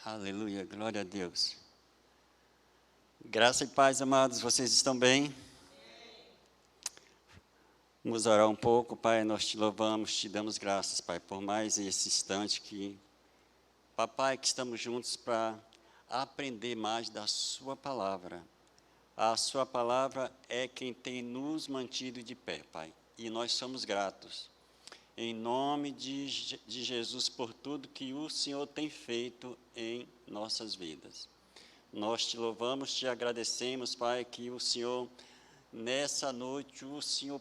Aleluia, glória a Deus. Graça e paz, amados, vocês estão bem? Vamos orar um pouco, Pai, nós te louvamos, te damos graças, Pai, por mais esse instante que, Papai, que estamos juntos para aprender mais da sua palavra. A sua palavra é quem tem nos mantido de pé, Pai, e nós somos gratos. Em nome de Jesus, por tudo que o Senhor tem feito em nossas vidas. Nós te louvamos, te agradecemos, Pai, que o Senhor, nessa noite, o Senhor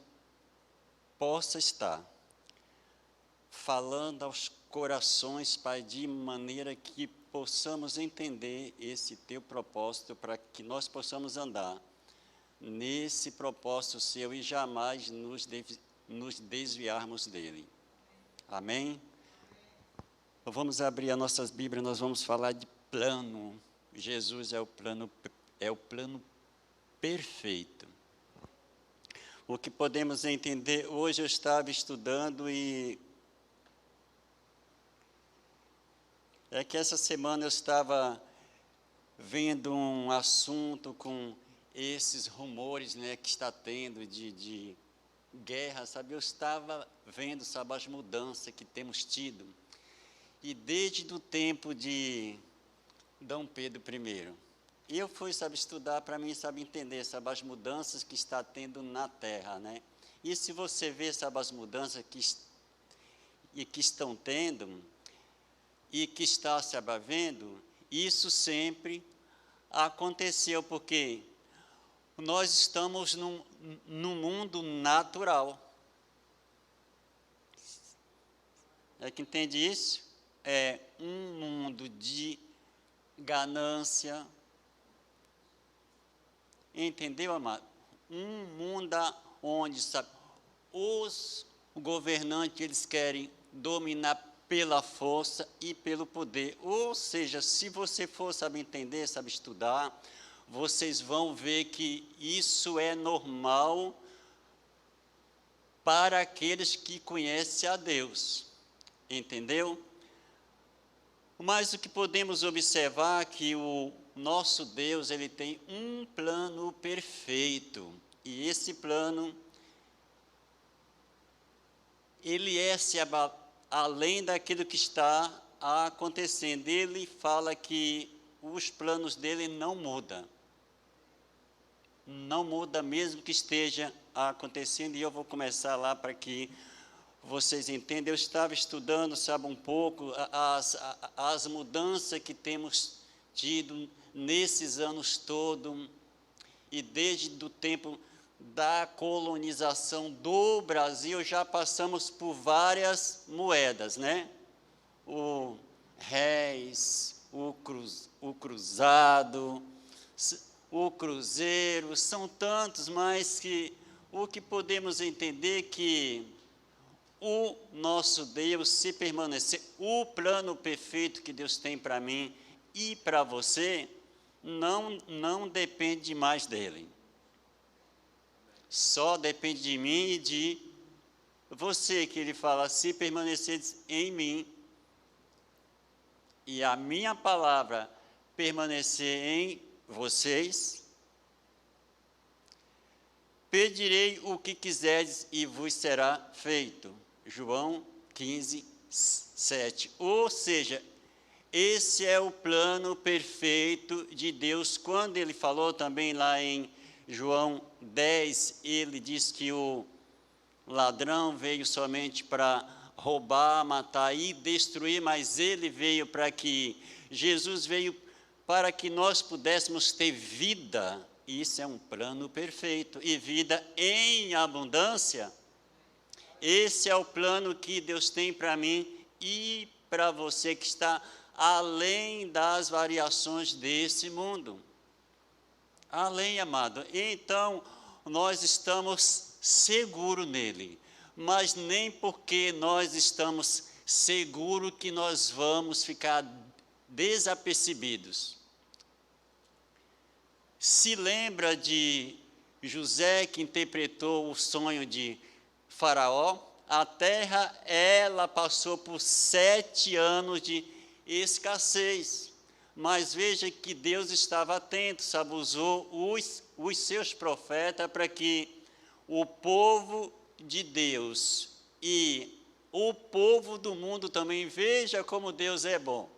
possa estar falando aos corações, Pai, de maneira que possamos entender esse teu propósito, para que nós possamos andar nesse propósito seu e jamais nos desviarmos dele. Amém? Vamos abrir as nossas Bíblias, nós vamos falar de plano. Jesus é o plano perfeito. O que podemos entender, hoje eu estava estudando e é que essa semana eu estava vendo um assunto com esses rumores, né, que está tendo de guerra, sabe? Eu estava vendo, sabe, as mudanças que temos tido. E desde o tempo de Dom Pedro I, eu fui, sabe, estudar para mim, sabe, entender, sabe, as mudanças que está tendo na Terra, né? E se você vê, sabe, as mudanças que estão tendo e que está se havendo, isso sempre aconteceu, porque nós estamos num mundo natural. É que entende isso? É um mundo de ganância. Entendeu, amado? Um mundo onde, sabe, os governantes, eles querem dominar pela força e pelo poder. Ou seja, se você for, sabe, entender, sabe, estudar, vocês vão ver que isso é normal para aqueles que conhecem a Deus. Entendeu? Mas o que podemos observar é que o nosso Deus, ele tem um plano perfeito. E esse plano, ele é além daquilo que está acontecendo. Ele fala que os planos dele não mudam. Não muda mesmo que esteja acontecendo, e eu vou começar lá para que vocês entendam. Eu estava estudando, sabe, um pouco as mudanças que temos tido nesses anos todos, e desde o tempo da colonização do Brasil, já passamos por várias moedas, né? O réis, o cruzado, o cruzeiro, são tantos, mas que o que podemos entender que o nosso Deus, se permanecer, o plano perfeito que Deus tem para mim e para você, não depende mais dele. Só depende de mim e de você, que ele fala, se permanecer em mim e a minha palavra permanecer em vocês, pedirei o que quiserdes e vos será feito. João 15, 7. Ou seja, esse é o plano perfeito de Deus. Quando ele falou também lá em João 10, ele diz que o ladrão veio somente para roubar, matar e destruir, mas ele veio para que, Jesus veio para que nós pudéssemos ter vida. Isso é um plano perfeito, e vida em abundância. Esse é o plano que Deus tem para mim e para você, que está além das variações desse mundo. Além, amado. Então, nós estamos seguros nele, mas nem porque nós estamos seguros que nós vamos ficar desapercebidos. Se lembra de José, que interpretou o sonho de Faraó? A terra, ela passou por 7 anos de escassez, Mas veja que Deus estava atento, sabe, usou os seus profetas para que o povo de Deus e o povo do mundo também veja como Deus é bom.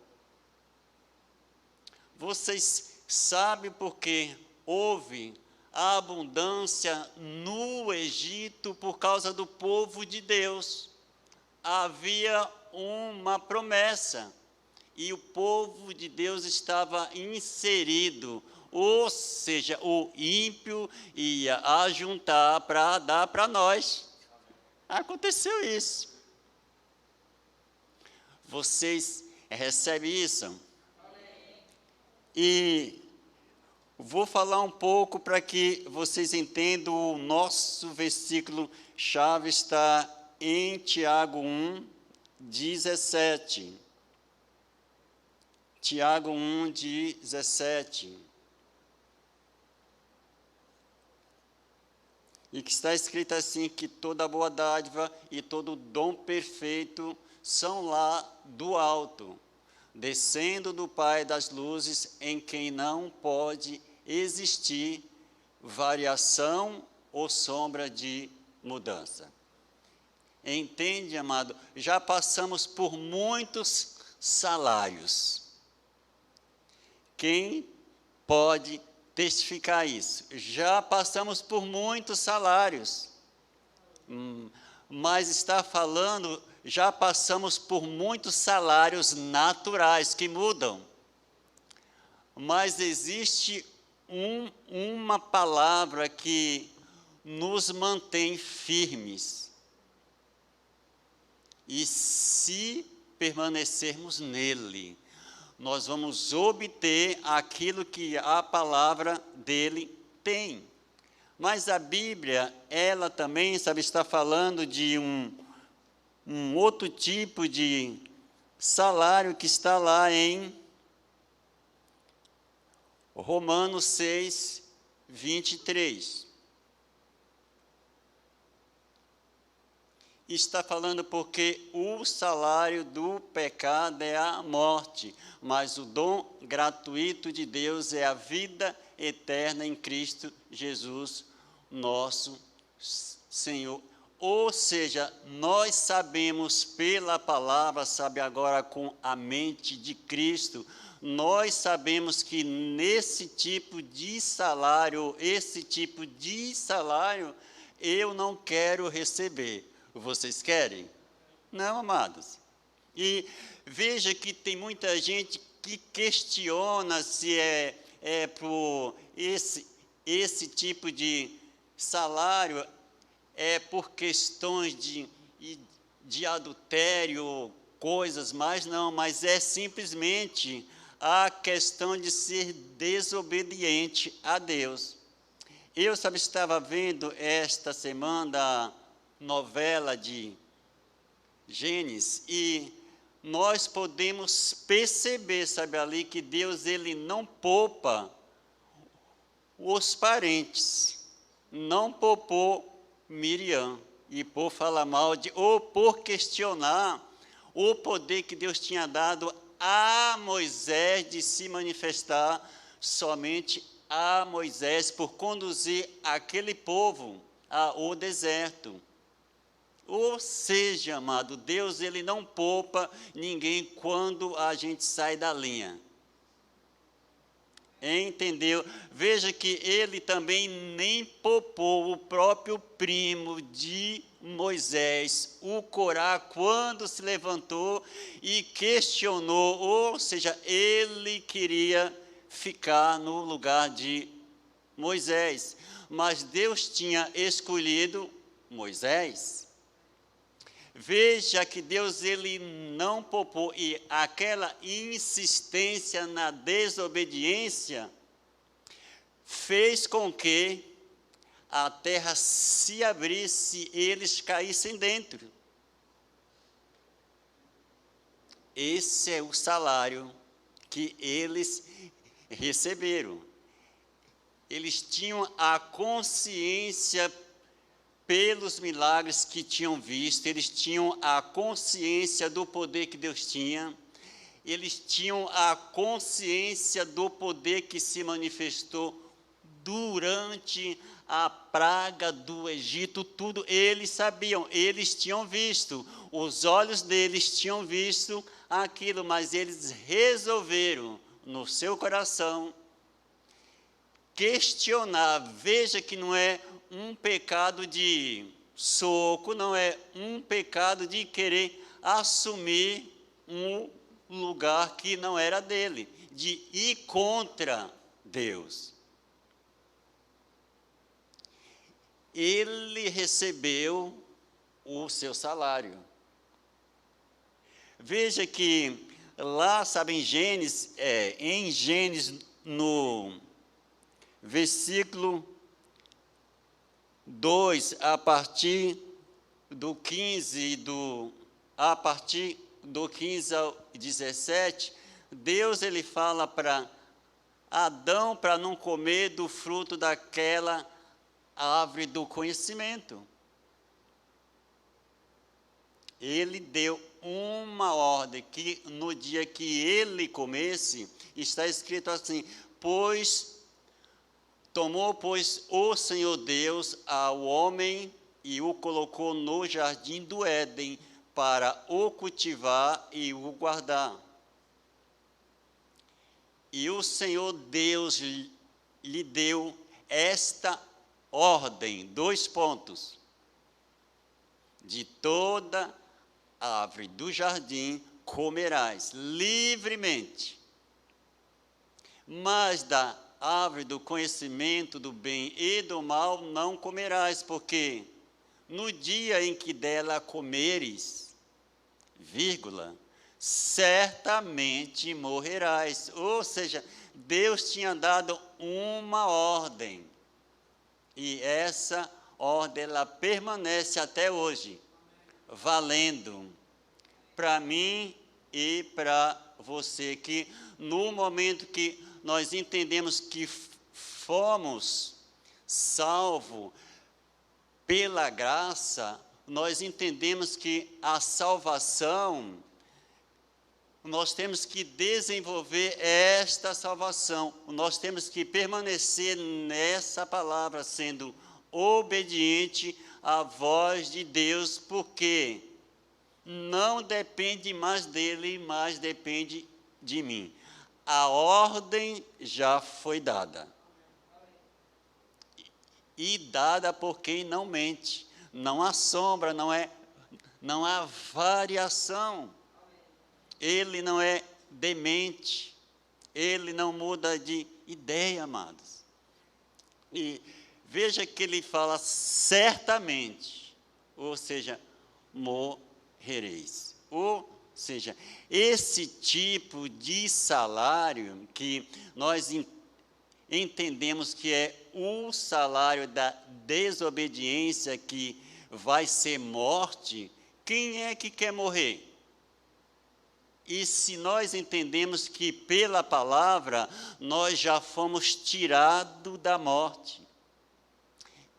Vocês sabem porque houve a abundância no Egito por causa do povo de Deus. Havia uma promessa e o povo de Deus estava inserido, ou seja, o ímpio ia ajuntar para dar para nós. Aconteceu isso. Vocês recebem isso? E vou falar um pouco para que vocês entendam. O nosso versículo-chave está em Tiago 1:17. Tiago 1:17. E que está escrito assim, que toda boa dádiva e todo dom perfeito são lá do alto, descendo do Pai das luzes, em quem não pode existir variação ou sombra de mudança. Entende, amado? Já passamos por muitos salários. Quem pode testificar isso? Já passamos por muitos salários. Mas está falando, já passamos por muitos salários naturais que mudam. Mas existe uma palavra que nos mantém firmes. E se permanecermos nele, nós vamos obter aquilo que a palavra dele tem. Mas a Bíblia, ela também, sabe, está falando de um outro tipo de salário que está lá em Romanos 6:23. Está falando porque o salário do pecado é a morte, mas o dom gratuito de Deus é a vida eterna em Cristo Jesus, nosso Senhor. Ou seja, nós sabemos pela palavra, sabe, agora com a mente de Cristo, nós sabemos que nesse tipo de salário, eu não quero receber. Vocês querem? Não, amados. E veja que tem muita gente que questiona se é por esse tipo de salário é por questões de adultério, coisas mais, não, mas é simplesmente a questão de ser desobediente a Deus. Eu, sabe, estava vendo esta semana novela de Gênesis, e nós podemos perceber, sabe, ali que Deus, ele não poupa os parentes, não poupou Miriam, e por falar mal ou por questionar o poder que Deus tinha dado a Moisés de se manifestar somente a Moisés, por conduzir aquele povo ao deserto. Ou seja, amado, Deus, ele não poupa ninguém quando a gente sai da linha. Entendeu? Veja que ele também nem poupou o próprio primo de Moisés, o Corá, quando se levantou e questionou, ou seja, ele queria ficar no lugar de Moisés, mas Deus tinha escolhido Moisés. Veja que Deus, ele não poupou, e aquela insistência na desobediência fez com que a terra se abrisse e eles caíssem dentro. Esse é o salário que eles receberam. Eles tinham a consciência pelos milagres que tinham visto, eles tinham a consciência do poder que Deus tinha, eles tinham a consciência do poder que se manifestou durante a praga do Egito. Tudo eles sabiam, eles tinham visto, os olhos deles tinham visto aquilo, mas eles resolveram no seu coração questionar. Veja que não é um pecado de soco, não é um pecado de querer assumir um lugar que não era dele, de ir contra Deus. Ele recebeu o seu salário. Veja que lá, sabe, em Gênesis, no versículo 2, a partir do 15 ao 17, Deus ele fala para Adão para não comer do fruto daquela árvore do conhecimento. Ele deu uma ordem que no dia que ele comesse, está escrito assim: tomou, pois, o Senhor Deus ao homem e o colocou no jardim do Éden para o cultivar e o guardar. E o Senhor Deus lhe deu esta ordem, 2 pontos: de toda árvore do jardim comerás livremente, mas da árvore do conhecimento do bem e do mal não comerás, porque no dia em que dela comeres, certamente morrerás. Ou seja, Deus tinha dado uma ordem, e essa ordem ela permanece até hoje, valendo para mim e para você, que no momento que nós entendemos que fomos salvos pela graça, nós entendemos que a salvação, nós temos que desenvolver esta salvação, nós temos que permanecer nessa palavra, sendo obediente à voz de Deus, porque não depende mais dele, mas depende de mim. A ordem já foi dada. E dada por quem não mente, não há sombra, não há variação. Ele não é demente, ele não muda de ideia, amados. E veja que ele fala certamente, ou seja, morrereis. Ou seja, esse tipo de salário que nós entendemos que é o salário da desobediência, que vai ser morte. Quem é que quer morrer? E se nós entendemos que pela palavra nós já fomos tirados da morte,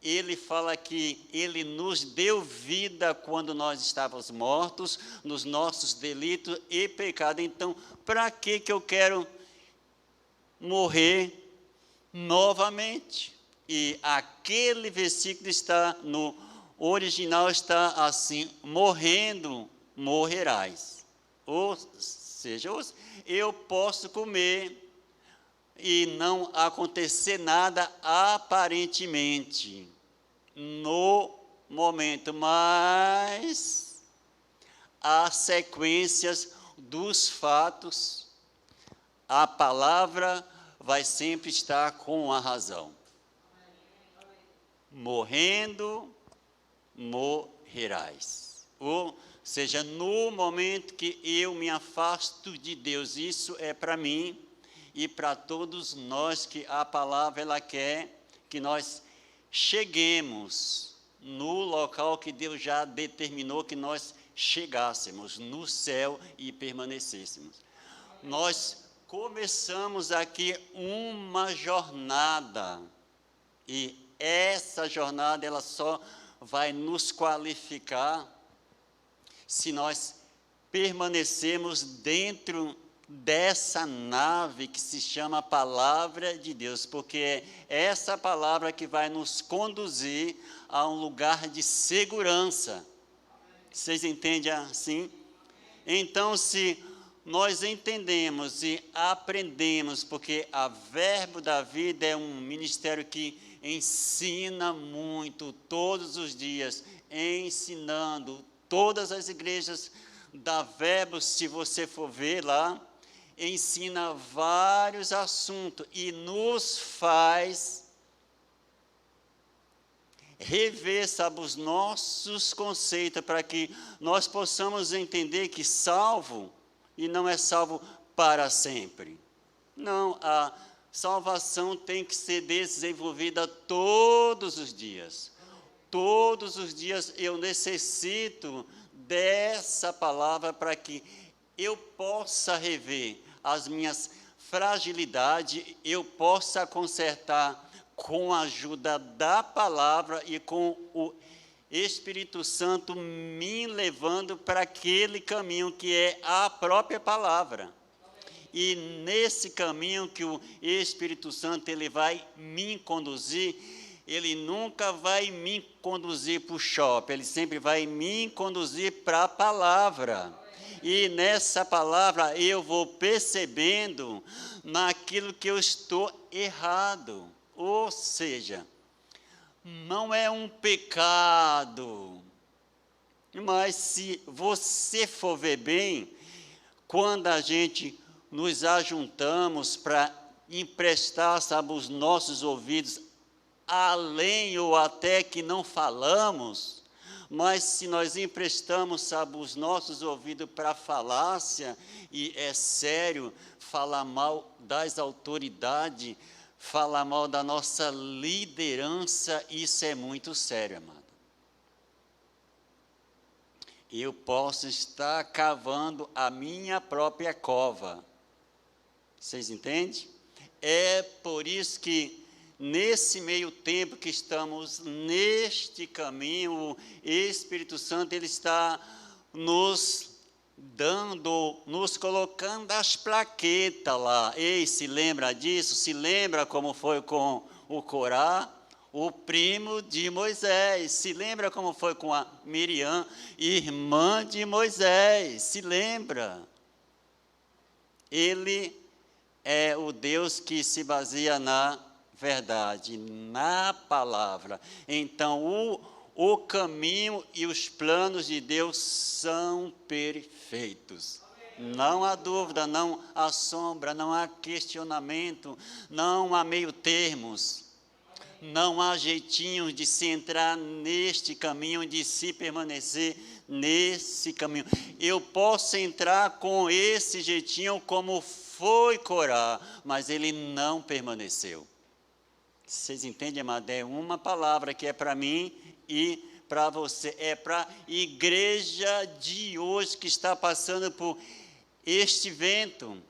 ele fala que ele nos deu vida quando nós estávamos mortos nos nossos delitos e pecados. Então, para que eu quero morrer novamente? E aquele versículo está no original, está assim: morrendo, morrerás. Ou seja, eu posso comer e não acontecer nada aparentemente no momento, mas há sequências dos fatos. A palavra vai sempre estar com a razão. Morrendo, morrerás. Ou seja, no momento que eu me afasto de Deus, isso é para mim e para todos nós, que a palavra ela quer que nós cheguemos no local que Deus já determinou que nós chegássemos, no céu, e permanecêssemos. Nós começamos aqui uma jornada, e essa jornada ela só vai nos qualificar se nós permanecemos dentro dessa nave que se chama Palavra de Deus, porque é essa palavra que vai nos conduzir a um lugar de segurança. Vocês entendem assim? Então, se nós entendemos e aprendemos, porque a Verbo da Vida é um ministério que ensina muito, todos os dias, ensinando. Todas as igrejas da Verbo, se você for ver lá, ensina vários assuntos e nos faz rever, sabe, os nossos conceitos, para que nós possamos entender que salvo, e não é salvo para sempre. Não, a salvação tem que ser desenvolvida todos os dias. Todos os dias eu necessito dessa palavra para que eu possa rever as minhas fragilidades, eu possa consertar com a ajuda da palavra e com o Espírito Santo me levando para aquele caminho que é a própria palavra. E nesse caminho que o Espírito Santo ele vai me conduzir, ele nunca vai me conduzir para o shopping, ele sempre vai me conduzir para a palavra. E nessa palavra eu vou percebendo naquilo que eu estou errado. Ou seja, não é um pecado, mas se você for ver bem, quando a gente nos ajuntamos para emprestar, sabe, os nossos ouvidos, além ou até que não falamos, mas se nós emprestamos, sabe, os nossos ouvidos para falácia, e é sério, falar mal das autoridades, falar mal da nossa liderança, isso é muito sério, amado. Eu posso estar cavando a minha própria cova. Vocês entendem? É por isso que, nesse meio tempo que estamos neste caminho, o Espírito Santo ele está nos colocando as plaquetas lá. Ei, se lembra disso? Se lembra como foi com o Corá, o primo de Moisés? Se lembra como foi com a Miriam, irmã de Moisés? Se lembra? Ele é o Deus que se baseia na verdade, na palavra. Então, o caminho e os planos de Deus são perfeitos. Não há dúvida, não há sombra, não há questionamento, não há meio termos. Não há jeitinho de se entrar neste caminho, de se permanecer nesse caminho. Eu posso entrar com esse jeitinho como foi Corá, mas ele não permaneceu. Vocês entendem, amado? É uma palavra que é para mim e para você, é para a igreja de hoje que está passando por este vento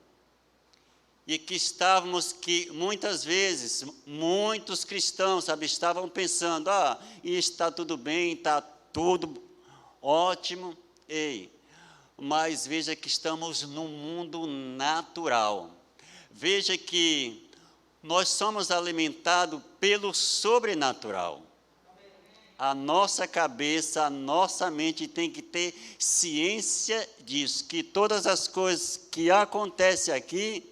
e que muitas vezes, muitos cristãos, sabe, estavam pensando, está tudo bem, está tudo ótimo, mas veja que estamos num mundo natural, veja que nós somos alimentados pelo sobrenatural. A nossa cabeça, a nossa mente tem que ter ciência disso, que todas as coisas que acontecem aqui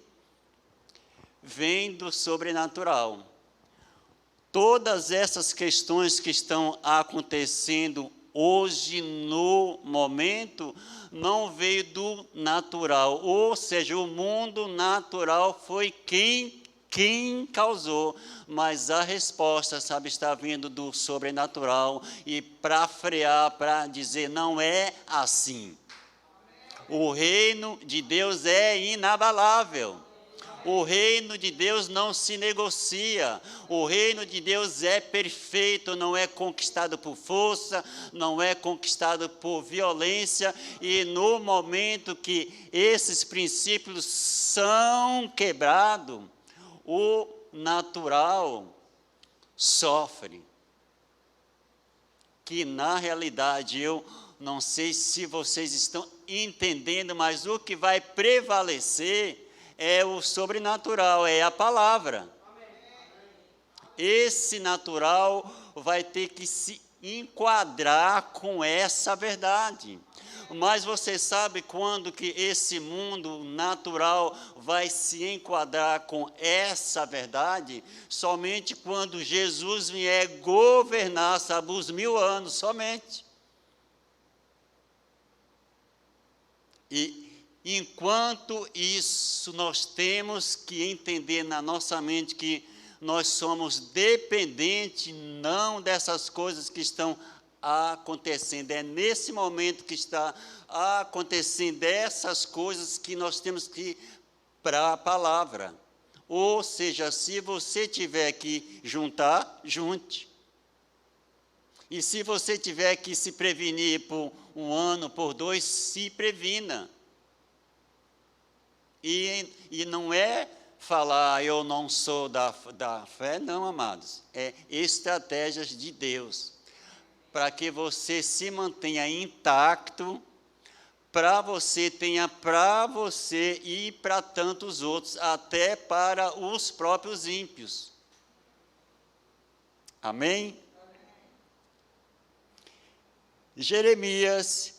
vêm do sobrenatural. Todas essas questões que estão acontecendo hoje, no momento, não veio do natural, ou seja, o mundo natural foi quem causou, mas a resposta, sabe, está vindo do sobrenatural, e para frear, para dizer, não é assim. O reino de Deus é inabalável. O reino de Deus não se negocia. O reino de Deus é perfeito, não é conquistado por força, não é conquistado por violência, e no momento que esses princípios são quebrados, o natural sofre. Que na realidade eu não sei se vocês estão entendendo, mas o que vai prevalecer é o sobrenatural, é a palavra. Esse natural vai ter que se enquadrar com essa verdade. Mas você sabe quando que esse mundo natural vai se enquadrar com essa verdade? Somente quando Jesus vier governar, sabe, os 1000 anos, somente. E enquanto isso, nós temos que entender na nossa mente que nós somos dependentes não dessas coisas que estão acontecendo. É nesse momento que está acontecendo essas coisas que nós temos que ir para a palavra. Ou seja, se você tiver que juntar, junte. E se você tiver que se prevenir por 1 ano, por 2, se previna. E não é falar, eu não sou da fé, não, amados. É estratégias de Deus, para que você se mantenha intacto, para você e para tantos outros, até para os próprios ímpios. Amém? Jeremias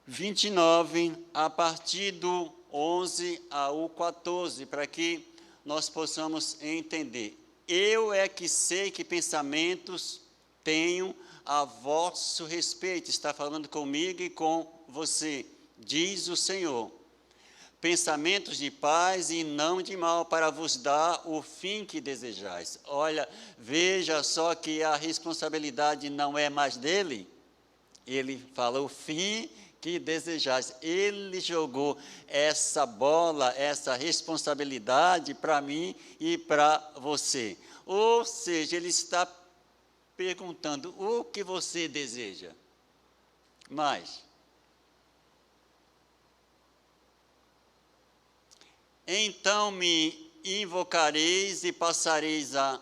29, a partir do 11 ao 14, para que nós possamos entender. Eu é que sei que pensamentos tenho a vosso respeito, está falando comigo e com você, diz o Senhor. Pensamentos de paz e não de mal, para vos dar o fim que desejais. Olha, veja só que a responsabilidade não é mais dele. Ele fala o fim que desejais. Ele jogou essa bola, essa responsabilidade para mim e para você. Ou seja, ele está perguntando o que você deseja. Mas, então me invocareis e passareis a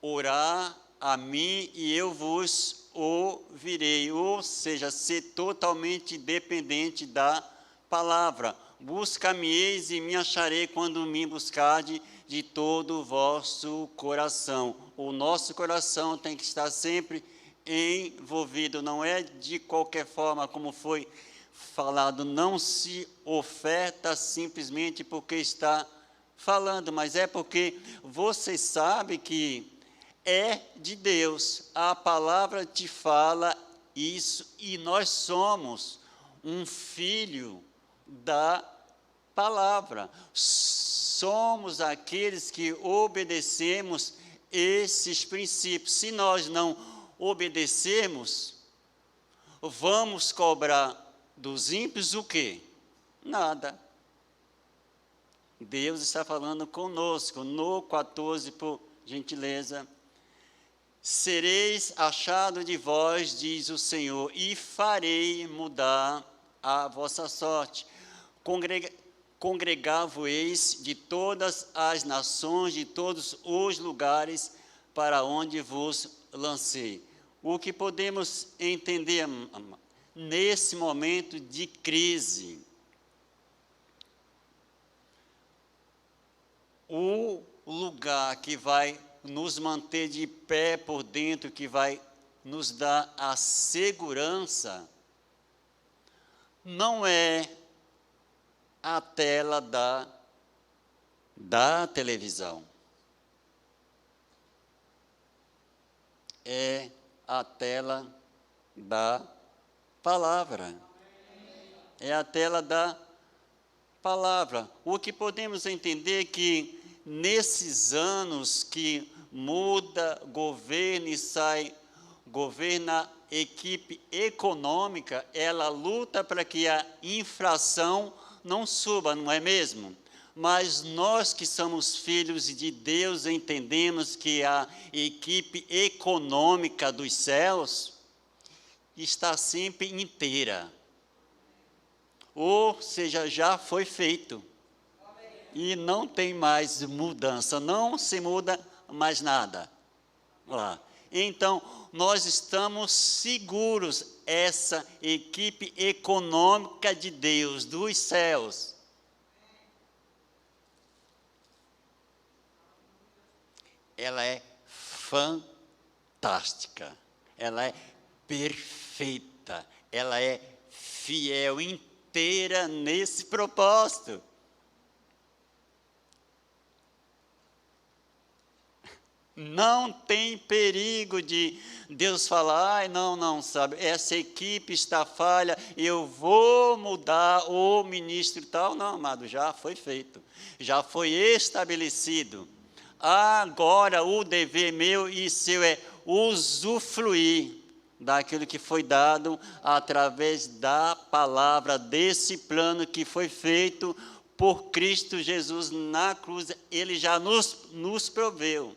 orar a mim e eu vos ouvirei, ou seja, ser totalmente dependente da palavra. Busca-me-eis e me acharei quando me buscardes de todo o vosso coração. O nosso coração tem que estar sempre envolvido, não é de qualquer forma, como foi falado, não se oferta simplesmente porque está falando, mas é porque você sabe que é de Deus, a palavra te fala isso, e nós somos um filho da palavra, somos aqueles que obedecemos esses princípios. Se nós não obedecermos, vamos cobrar dos ímpios o quê? Nada. Deus está falando conosco, no 14, por gentileza. Sereis achado de vós, diz o Senhor, e farei mudar a vossa sorte. Congregavo-eis de todas as nações, de todos os lugares para onde vos lancei. O que podemos entender nesse momento de crise? O lugar que vai nos manter de pé por dentro, que vai nos dar a segurança, não é a tela da televisão. É a tela da palavra. É a tela da palavra. O que podemos entender é que nesses anos que muda, governa e sai, governa equipe econômica, ela luta para que a inflação não suba, não é mesmo? Mas nós que somos filhos de Deus entendemos que a equipe econômica dos céus está sempre inteira. Ou seja, já foi feito. E não tem mais mudança, não se muda mais nada. Lá. Então, nós estamos seguros, essa equipe econômica de Deus, dos céus. Ela é fantástica, ela é perfeita, ela é fiel, inteira nesse propósito. Não tem perigo de Deus falar, ai, não, sabe, essa equipe está falha, eu vou mudar o ministro tal. Não, amado, já foi feito, já foi estabelecido. Agora o dever meu e seu é usufruir daquilo que foi dado através da palavra, desse plano que foi feito por Cristo Jesus na cruz. Ele já nos proveu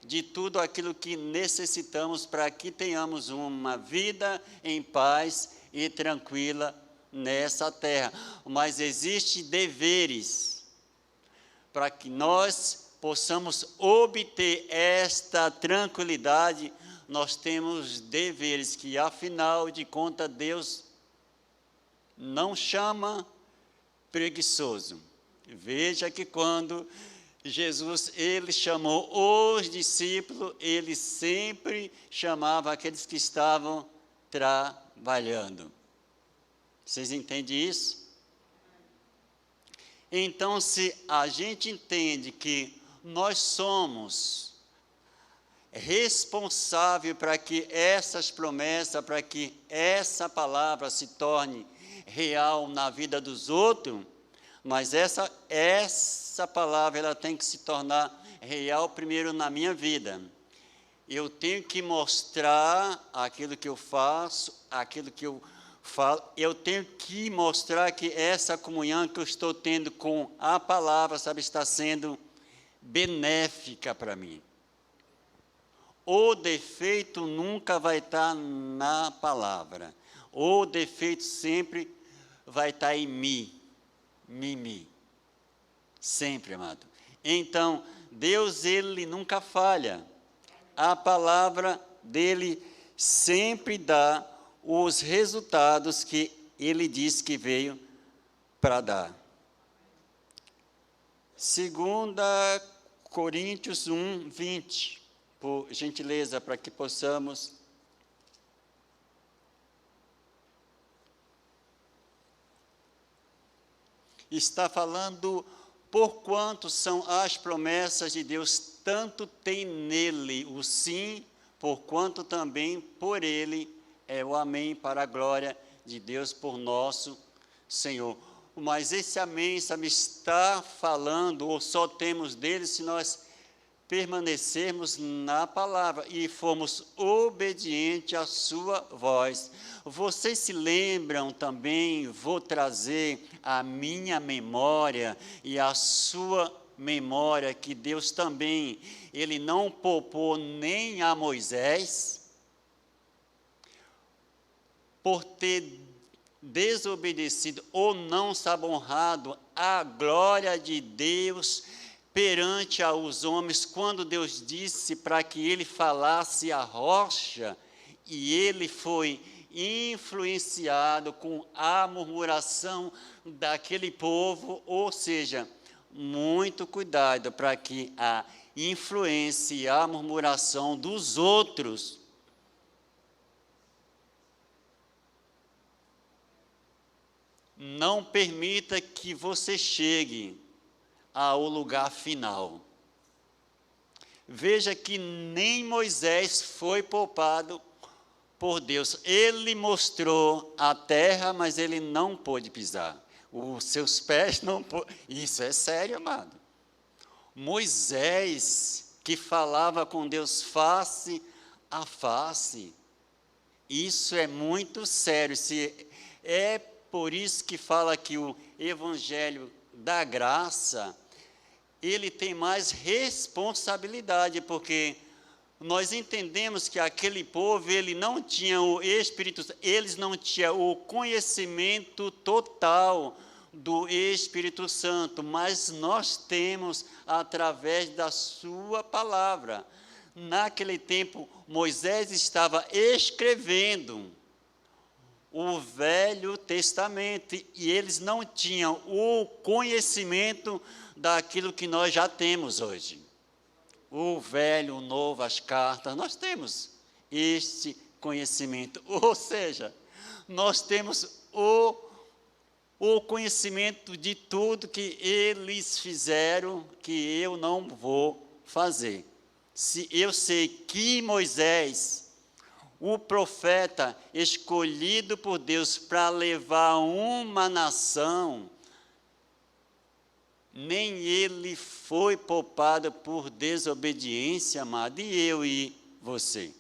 de tudo aquilo que necessitamos para que tenhamos uma vida em paz e tranquila nessa terra. Mas existem deveres para que nós possamos obter esta tranquilidade. Nós temos deveres que, afinal de contas, Deus não chama preguiçoso. Veja que quando Jesus, ele chamou os discípulos, ele sempre chamava aqueles que estavam trabalhando. Vocês entendem isso? Então, se a gente entende que nós somos responsáveis para que essas promessas, para que essa palavra se torne real na vida dos outros, mas essa palavra ela tem que se tornar real primeiro na minha vida. Eu tenho que mostrar aquilo que eu faço, aquilo que eu falo. Eu tenho que mostrar que essa comunhão que eu estou tendo com a palavra, sabe, está sendo benéfica para mim. O defeito nunca vai estar na palavra. O defeito sempre vai estar em mim. Sempre, amado. Então, Deus, ele nunca falha. A palavra dele sempre dá os resultados que ele disse que veio para dar. 2 Coríntios 1, 20, por gentileza, para que possamos... Está falando, porquanto são as promessas de Deus, tanto tem nele o sim, porquanto também por ele é o amém, para a glória de Deus por nosso Senhor. Mas esse amém, sabe, está falando, ou só temos dele se nós permanecermos na palavra e formos obedientes à sua voz. Vocês se lembram também, vou trazer a minha memória e a sua memória, que Deus também, ele não poupou nem a Moisés, por ter desobedecido ou não sabe honrado a glória de Deus perante aos homens, quando Deus disse para que ele falasse a rocha, e ele foi influenciado com a murmuração daquele povo. Ou seja, muito cuidado para que a influência e a murmuração dos outros não permita que você chegue ao lugar final. Veja que nem Moisés foi poupado por Deus. Ele mostrou a terra, mas ele não pôde pisar. Os seus pés não pôde. Isso é sério, amado. Moisés, que falava com Deus face a face, isso é muito sério. É por isso que fala que o evangelho da graça, ele tem mais responsabilidade, porque nós entendemos que aquele povo, ele não tinha o Espírito, eles não tinham o conhecimento total do Espírito Santo, mas nós temos através da sua palavra. naquele tempo, Moisés estava escrevendo o Velho Testamento, e eles não tinham o conhecimento daquilo que nós já temos hoje. O Velho, o Novo, as cartas, nós temos este conhecimento, ou seja, nós temos o conhecimento de tudo que eles fizeram, que eu não vou fazer. Se eu sei que Moisés, o profeta escolhido por Deus para levar uma nação, nem ele foi poupado por desobediência, amado, e eu e você.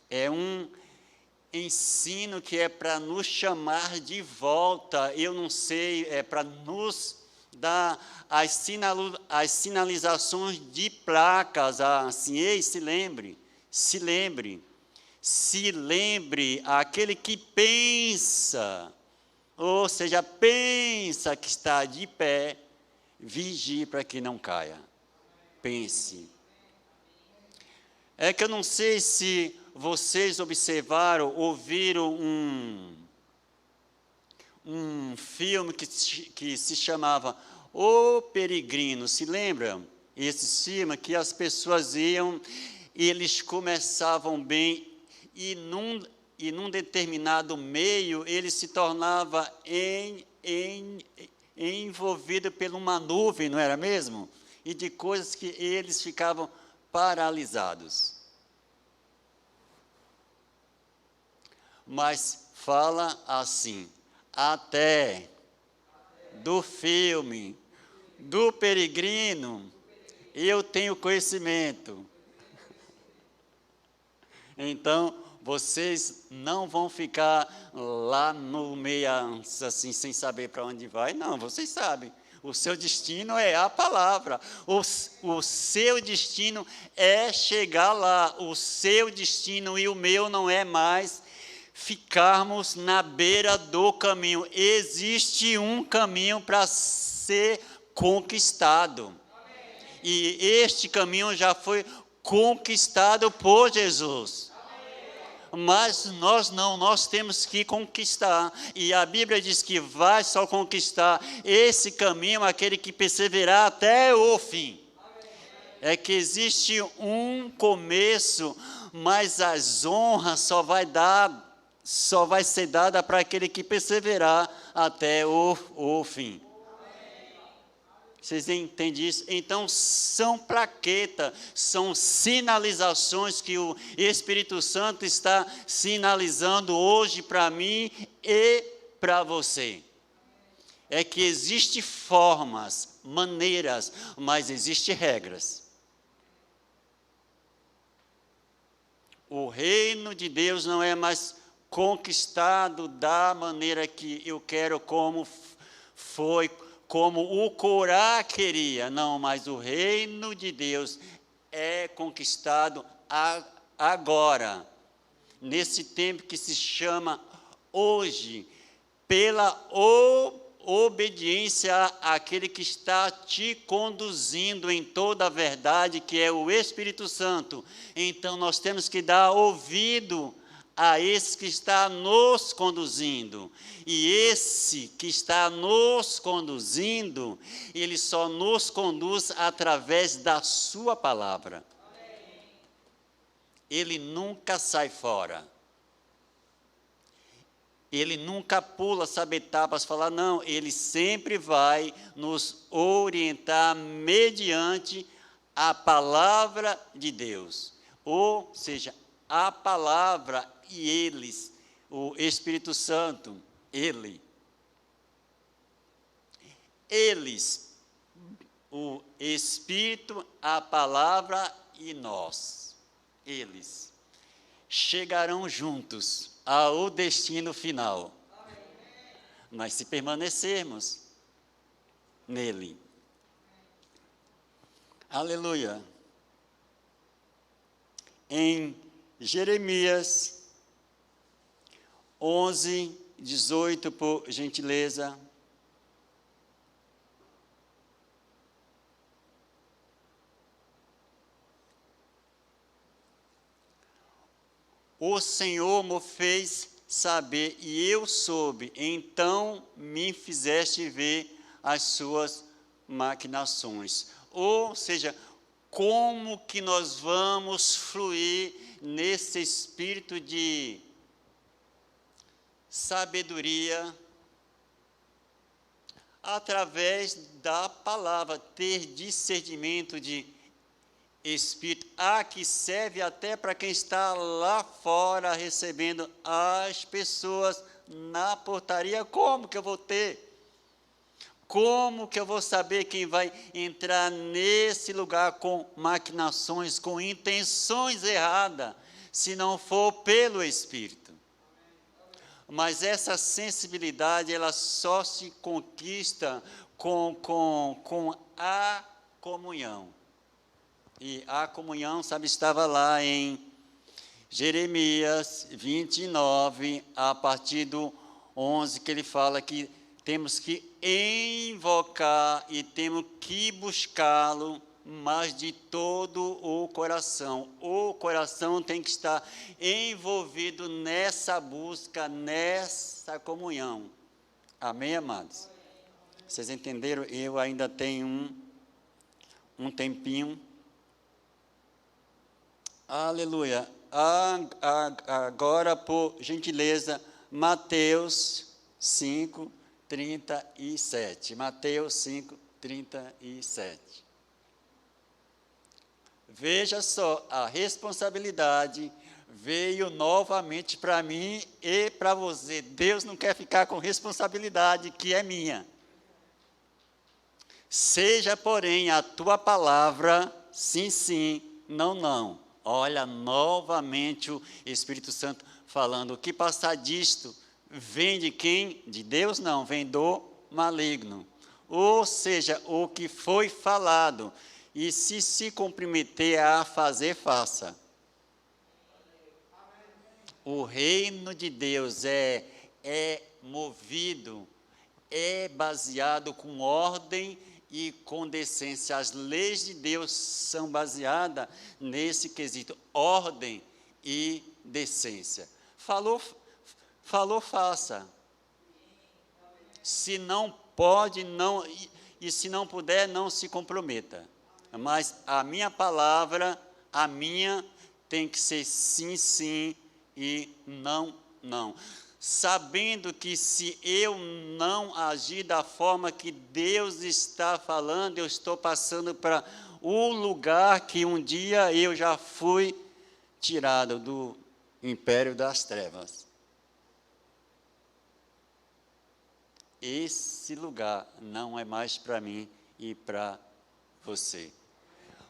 É um ensino que é para nos chamar de volta, eu não sei, é para nos dar as sinalizações de placas, assim, ei, se lembre, aquele que pensa, ou seja, pensa que está de pé, vigie para que não caia, pense. É que eu não sei se vocês observaram, ouviram um filme que se chamava O Peregrino, se lembram? Esse filme que as pessoas iam, eles começavam bem, e num determinado meio, ele se tornava envolvido por uma nuvem, não era mesmo? E de coisas que eles ficavam paralisados. Mas fala assim, até do filme, do peregrino, eu tenho conhecimento. Então, vocês não vão ficar lá no meio, assim, sem saber para onde vai. Não, vocês sabem. O seu destino é a palavra. O seu destino é chegar lá. O seu destino e o meu não é mais ficarmos na beira do caminho. Existe um caminho para ser conquistado. E este caminho já foi conquistado por Jesus. Mas nós temos que conquistar, e a Bíblia diz que vai só conquistar esse caminho aquele que perseverar até o fim. É que existe um começo, mas as honras só vai ser dada para aquele que perseverar até o fim. Vocês entendem isso? Então, são plaquetas, são sinalizações que o Espírito Santo está sinalizando hoje para mim e para você. É que existem formas, maneiras, mas existem regras. O reino de Deus não é mais conquistado da maneira que eu quero, como foi, como o Corá queria. Não, mas o reino de Deus é conquistado agora, nesse tempo que se chama hoje, pela obediência àquele que está te conduzindo em toda a verdade, que é o Espírito Santo. Então, nós temos que dar ouvido a esse que está nos conduzindo. E esse que está nos conduzindo, ele só nos conduz através da sua palavra. Ele nunca sai fora. Ele nunca pula, sabe, etapas, falar, não, ele sempre vai nos orientar mediante a palavra de Deus. Ou seja, a palavra e eles, o Espírito Santo, eles, o Espírito, a palavra e nós, eles, chegarão juntos ao destino final. Mas se permanecermos nele. Aleluia. Em Jeremias 11:18, por gentileza. o Senhor me fez saber, e eu soube, então me fizeste ver as suas maquinações. Ou seja, como que nós vamos fluir nesse espírito de sabedoria? Através da palavra, ter discernimento de espírito, que serve até para quem está lá fora recebendo as pessoas na portaria. Como que eu vou ter? Como que eu vou saber quem vai entrar nesse lugar com maquinações, com intenções erradas, se não for pelo Espírito? Mas essa sensibilidade, ela só se conquista com a comunhão. E a comunhão, sabe, estava lá em Jeremias 29, a partir do 11, que ele fala que temos que invocar e temos que buscá-lo, mas de todo o coração. O coração tem que estar envolvido nessa busca, nessa comunhão. Amém, amados? Vocês entenderam? Eu ainda tenho um tempinho. Aleluia. Agora, por gentileza, Mateus 5, 37. Mateus 5, 37. Veja só, a responsabilidade veio novamente para mim e para você. Deus não quer ficar com responsabilidade que é minha. Seja, porém, a tua palavra sim, sim, não, não. Olha novamente o Espírito Santo falando, o que passar disto vem de quem? De Deus não, vem do maligno. Ou seja, o que foi falado, e se comprometer a fazer, faça. O reino de Deus é movido, é baseado com ordem e com decência. As leis de Deus são baseadas nesse quesito, ordem e decência. Falou, faça. Se não pode, não, e se não puder, não se comprometa. Mas a minha palavra, a minha, tem que ser sim, sim e não, não. Sabendo que se eu não agir da forma que Deus está falando, eu estou passando para o lugar que um dia eu já fui tirado do império das trevas. Esse lugar não é mais para mim e para você.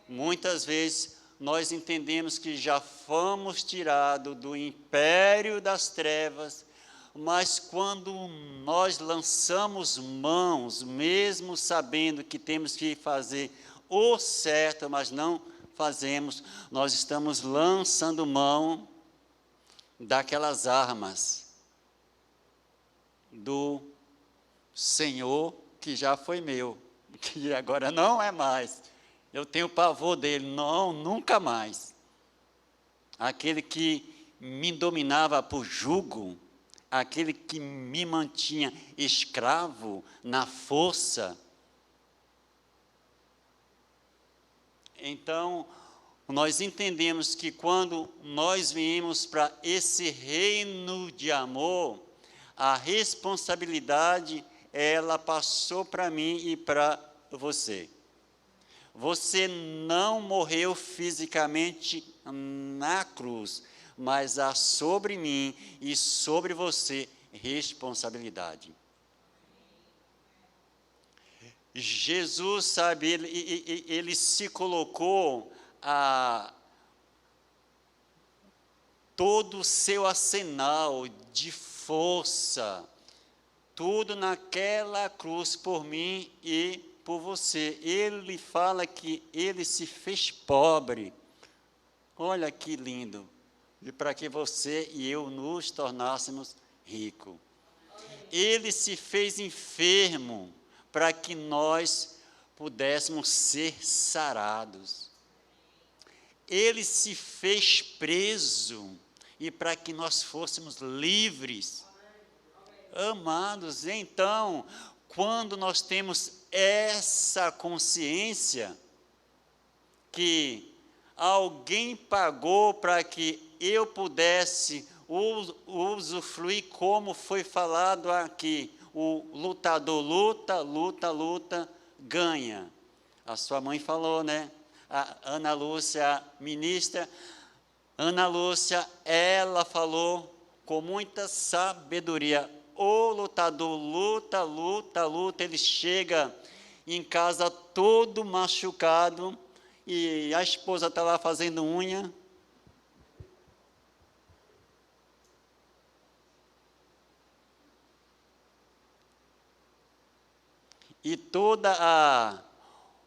Muitas vezes nós entendemos que já fomos tirados do império das trevas, mas quando nós lançamos mãos, mesmo sabendo que temos que fazer o certo, mas não fazemos, nós estamos lançando mão daquelas armas do Senhor que já foi meu, que agora não é mais. Eu tenho pavor dele, não, nunca mais. Aquele que me dominava por jugo, aquele que me mantinha escravo na força. Então, nós entendemos que quando nós viemos para esse reino de amor, a responsabilidade, ela passou para mim e para você. Você não morreu fisicamente na cruz, mas há sobre mim e sobre você responsabilidade. Jesus, sabe, ele se colocou todo o seu arsenal de força, tudo naquela cruz por mim e por você. Ele fala que ele se fez pobre. Olha que lindo. E para que você e eu nos tornássemos ricos. Ele se fez enfermo para que nós pudéssemos ser sarados. Ele se fez preso e para que nós fôssemos livres. Amados, então, quando nós temos essa consciência que alguém pagou para que eu pudesse usufruir, como foi falado aqui, o lutador luta, luta, luta, ganha. A sua mãe falou, né? A Ana Lúcia, ministra, Ana Lúcia, ela falou com muita sabedoria, o lutador luta, luta, luta, ele chega em casa todo machucado, e a esposa está lá fazendo unha, e toda a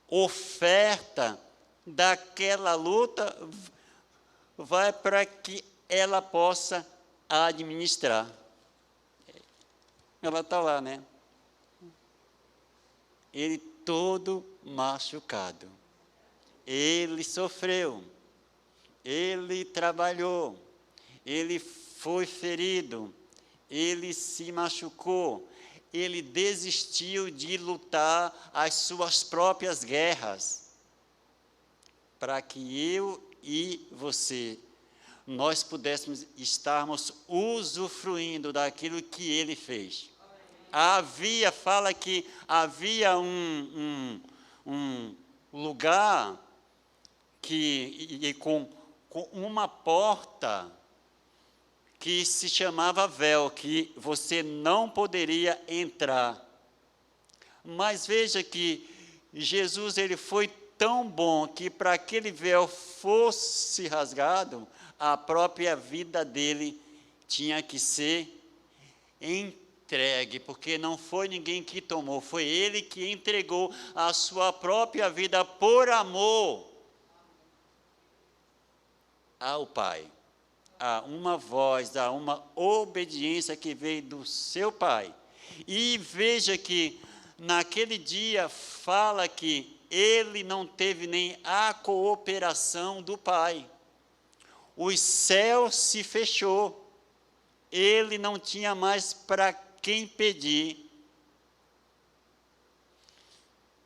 oferta daquela luta vai para que ela possa administrar. Ela está lá, né? Ele todo machucado. Ele sofreu. Ele trabalhou. Ele foi ferido. Ele se machucou. Ele desistiu de lutar as suas próprias guerras, para que eu e você, nós pudéssemos estarmos usufruindo daquilo que ele fez. Fala que havia um lugar com uma porta que se chamava véu, que você não poderia entrar. Mas veja que Jesus, ele foi tão bom que para aquele véu fosse rasgado, a própria vida dele tinha que ser entregue, porque não foi ninguém que tomou, foi ele que entregou a sua própria vida por amor ao Pai. Há uma voz, há uma obediência que veio do seu Pai. E veja que naquele dia fala que ele não teve nem a cooperação do Pai. Os céus se fechou. Ele não tinha mais para quem pedir.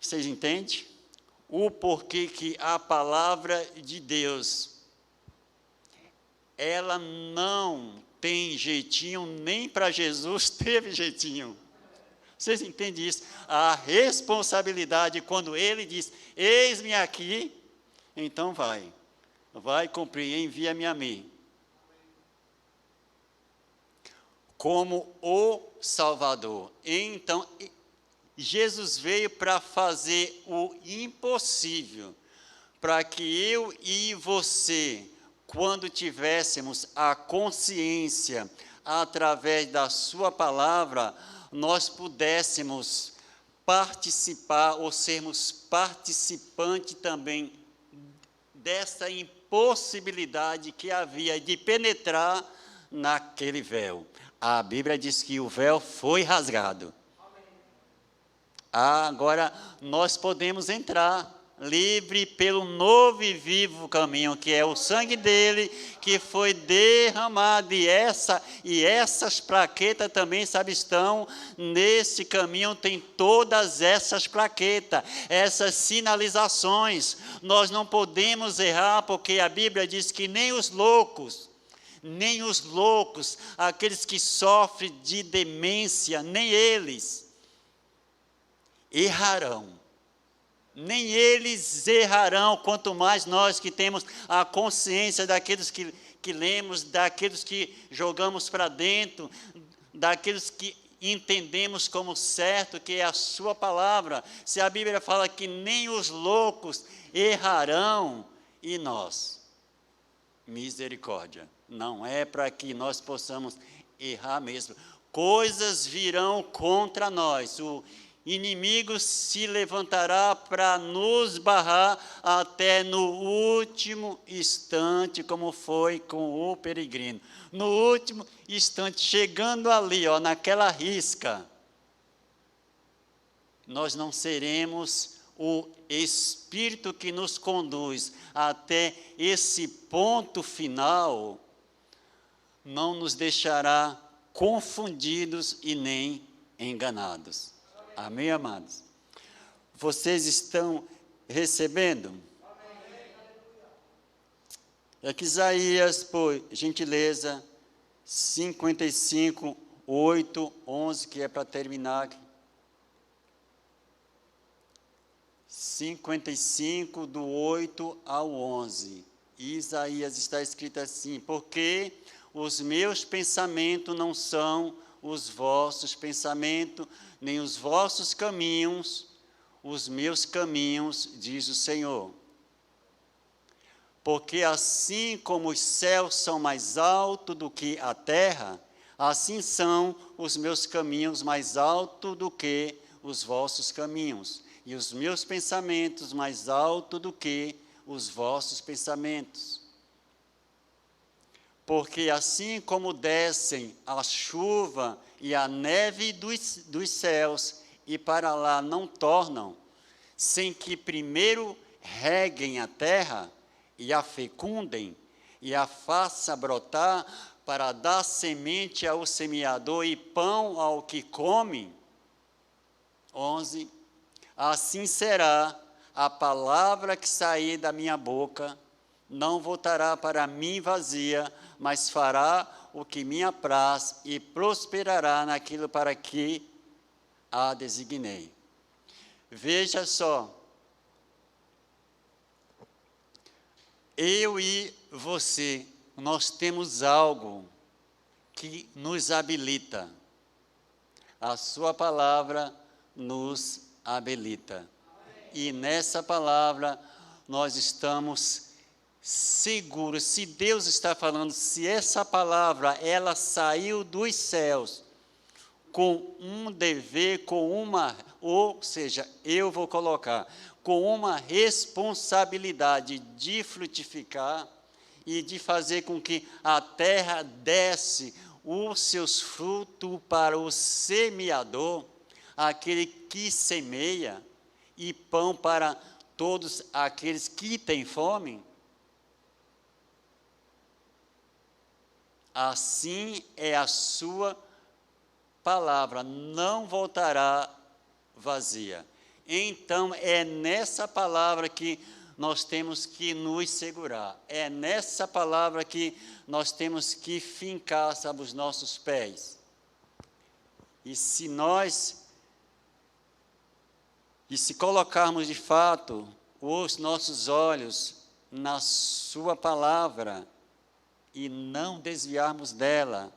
Vocês entendem? O porquê que a palavra de Deus, ela não tem jeitinho, nem para Jesus teve jeitinho. Vocês entendem isso? A responsabilidade, quando ele diz, eis-me aqui, então vai cumprir, envia-me a mim. Como o Salvador. Então, Jesus veio para fazer o impossível, para que eu e você, quando tivéssemos a consciência, através da sua palavra, nós pudéssemos participar ou sermos participantes também dessa impossibilidade que havia de penetrar naquele véu. A Bíblia diz que o véu foi rasgado. Agora nós podemos entrar livre pelo novo e vivo caminho, que é o sangue dele, que foi derramado, e essas plaquetas também, sabe, estão nesse caminho, tem todas essas plaquetas, essas sinalizações. Nós não podemos errar, porque a Bíblia diz que nem os loucos, aqueles que sofrem de demência, nem eles errarão. Nem eles errarão, quanto mais nós que temos a consciência daqueles que lemos, daqueles que jogamos para dentro, daqueles que entendemos como certo, que é a sua palavra. Se a Bíblia fala que nem os loucos errarão, e nós, misericórdia, não é para que nós possamos errar mesmo. Coisas virão contra nós, o inimigo se levantará para nos barrar até no último instante, como foi com o peregrino. No último instante, chegando ali, naquela risca, nós não seremos o Espírito que nos conduz até esse ponto final, não nos deixará confundidos e nem enganados. Amém, amados? Vocês estão recebendo? É que Isaías, por gentileza, 55, 8, 11, que é para terminar. 55, do 8 ao 11. Isaías está escrito assim: porque os meus pensamentos não são os vossos pensamentos, nem os vossos caminhos, os meus caminhos, diz o Senhor. Porque assim como os céus são mais altos do que a terra, assim são os meus caminhos mais altos do que os vossos caminhos, e os meus pensamentos mais altos do que os vossos pensamentos. Porque assim como descem a chuva e a neve dos céus, e para lá não tornam, sem que primeiro reguem a terra, e a fecundem, e a faça brotar, para dar semente ao semeador e pão ao que come. 11. Assim será a palavra que sair da minha boca, não voltará para mim vazia, mas fará o que me apraz e prosperará naquilo para que a designei. Veja só, eu e você, nós temos algo que nos habilita. A sua palavra nos habilita. E nessa palavra nós estamos seguros. Se Deus está falando, se essa palavra ela saiu dos céus com um dever, ou seja, eu vou colocar, com uma responsabilidade de frutificar e de fazer com que a terra desse os seus frutos para o semeador, aquele que semeia, e pão para todos aqueles que têm fome. Assim é a sua palavra, não voltará vazia. Então, é nessa palavra que nós temos que nos segurar. É nessa palavra que nós temos que fincar, sabe, os nossos pés. E se colocarmos de fato os nossos olhos na sua palavra e não desviarmos dela,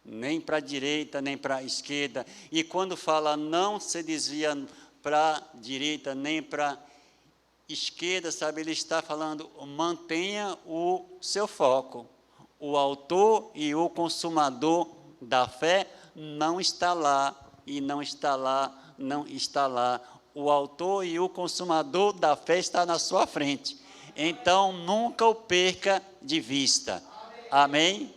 nem para a direita, nem para a esquerda. E quando fala não se desvia para a direita, nem para a esquerda, sabe, ele está falando, mantenha o seu foco. O autor e o consumador da fé não está lá, e não está lá, não está lá. O autor e o consumador da fé está na sua frente. Então, nunca o perca de vista. Amém?